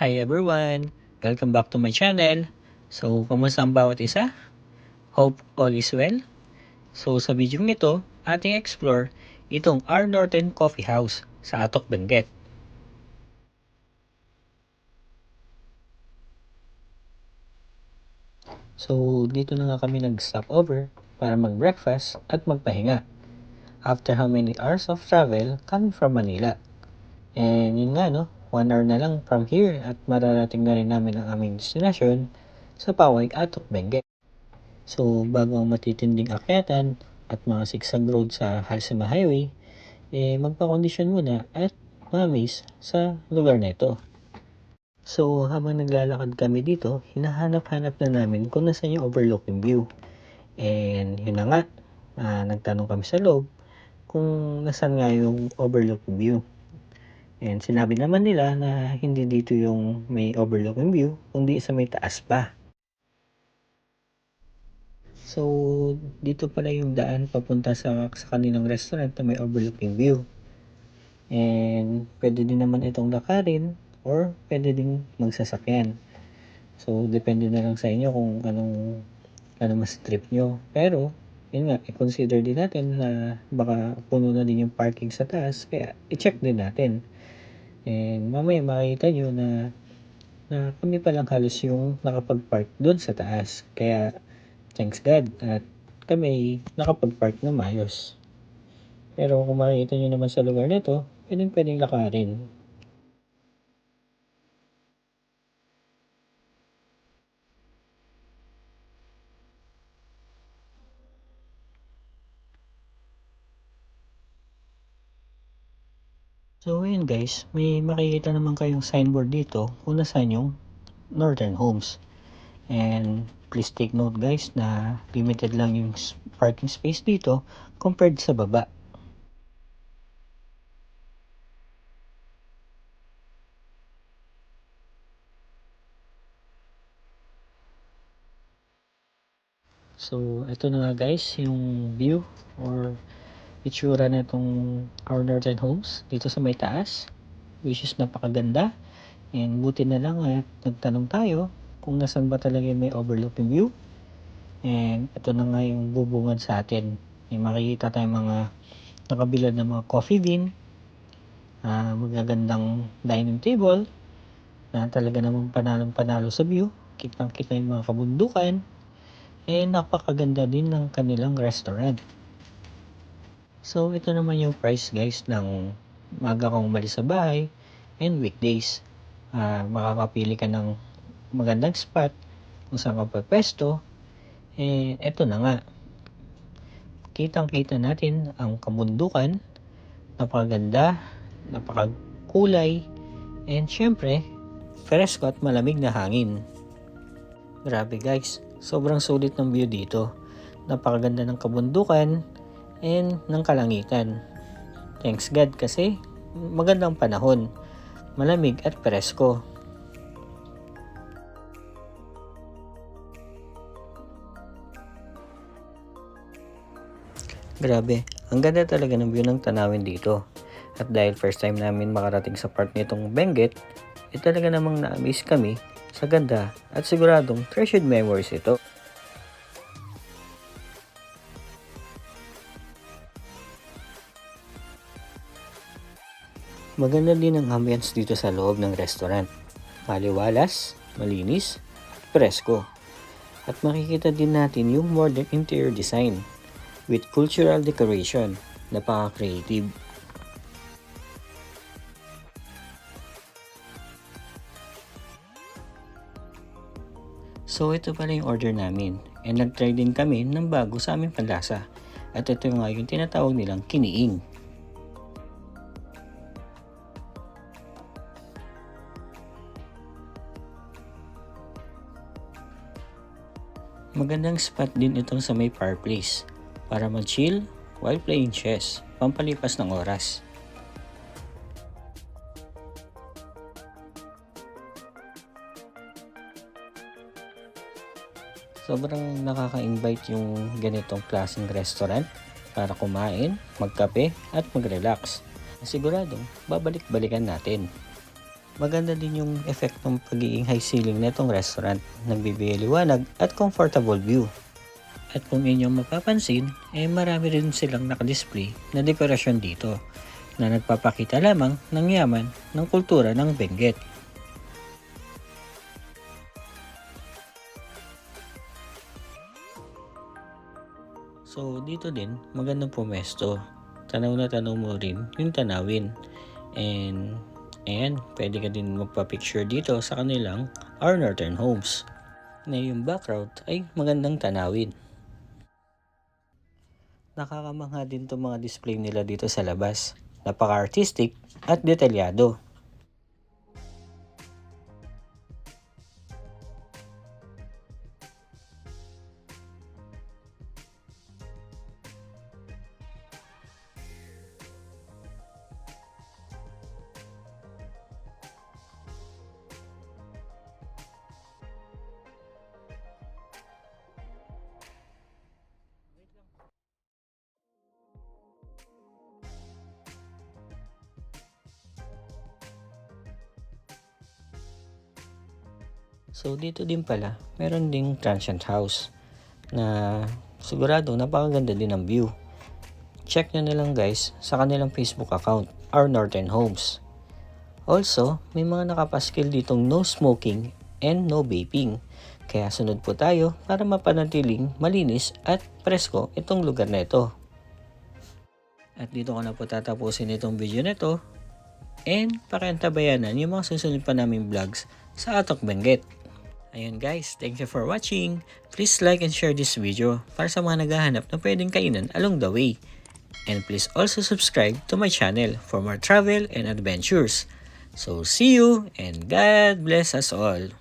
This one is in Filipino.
Hi everyone! Welcome back to my channel. So, kamusta ang bawat isa? Hope all is well. So, sa video nito, ating explore itong R. Norton Coffee House sa Atok, Benguet. So, dito na nga kami nag-stop over para mag-breakfast at magpahinga. After how many hours of travel coming from Manila. And yun nga 1 hour na lang from here at mararating na rin namin ang aming destination sa Paway, Atok, Benguet. So, bago ang matitinding akyatan at mga sigsag road sa Halsema Highway, magpa-condition muna at mamis sa lugar na ito. So, habang naglalakad kami dito, hinahanap-hanap na namin kung nasan yung overlooking view. And yun na nga, nagtanong kami sa loob kung nasan nga yung overlooking view. And sinabi naman nila na hindi dito yung may overlooking view, kundi sa may taas pa. So, dito pala yung daan papunta sa kanilang restaurant na may overlooking view. And pwede din naman itong lakarin or pwede din magsasakyan. So, depende na lang sa inyo kung ano mas trip nyo. Pero, yun nga, i-consider din natin na baka puno na din yung parking sa taas. Kaya, i-check din natin. And mamaya makikita nyo na kami palang halos yung nakapag-park doon sa taas. Kaya, thanks God at kami nakapag-park na maayos. Pero kung makikita nyo naman sa lugar nito, pwedeng lakarin. So ayun guys, may makikita naman kayong signboard dito kung nasaan yung Northern Homes. And please take note guys na limited lang yung parking space dito compared sa baba. So ito na nga guys yung view or itsura na itong Our Northern Homes dito sa may taas, which is napakaganda. And buti na lang at nagtanong tayo kung nasan ba talaga may overlooking view. And ito na nga yung bubungad sa atin. May makikita tayong mga nakabilad na mga coffee bean, magagandang dining table na talaga namang panalong-panalo sa view. Kitang-kita yung mga kabundukan. And napakaganda din ng kanilang restaurant. So ito naman yung price guys ng maga kang umalis sa bahay and weekdays. Makakapili ka ng magandang spot kung saan ka pwesto. Eto na nga, kitang-kita natin ang kabundukan, napakaganda, napakakulay, and syempre, fresko at malamig na hangin. Grabe guys, sobrang sulit ng view dito. Napakaganda ng kabundukan and ng kalangitan. Thanks God kasi magandang panahon, malamig at presko. Grabe, ang ganda talaga ng view ng tanawin dito. At dahil first time namin makarating sa part nitong Benguet, talaga namang na-amaze kami sa ganda at siguradong treasured memories ito. Maganda din ang ambience dito sa loob ng restaurant. Maliwalas, malinis, presko. At makikita din natin yung modern interior design with cultural decoration. Napaka-creative. So ito pala yung order namin. And nag-try din kami ng bago sa aming panlasa. At ito nga yung tinatawag nilang kiniing. Magandang spot din itong sa may fireplace para mag-chill while playing chess, pampalipas ng oras. Sobrang nakaka-invite yung ganitong klaseng restaurant para kumain, magkape at mag-relax. Siguradong babalik-balikan natin. Maganda din yung effect ng pagiging high ceiling na itong restaurant. Nagbibigay liwanag at comfortable view. At kung inyong mapapansin, marami rin silang nakadisplay na dekorasyon dito na nagpapakita lamang ng yaman ng kultura ng Benguet. So dito din, magandang pumesto. Tanaw na tanaw mo rin yung tanawin. And ayan, pwede ka din magpa-picture dito sa kanilang Our Northern Homes. Na yung background ay magandang tanawin. Nakakamangha din itong mga display nila dito sa labas. Napaka-artistic at detalyado. So dito din pala, meron ding transient house na sigurado napakaganda din ang view. Check nyo na lang guys sa kanilang Facebook account, Our Northern Homes. Also, may mga nakapaskil ditong no smoking and no vaping. Kaya sunod po tayo para mapanatiling malinis at presko itong lugar na ito. At dito ko na po tatapusin itong video na ito. And pakiantabayanan yung mga susunod pa naming vlogs sa Atok Benguet. Ayun guys, thank you for watching. Please like and share this video para sa mga naghahanap na pwedeng kainan along the way. And please also subscribe to my channel for more travel and adventures. So see you and God bless us all.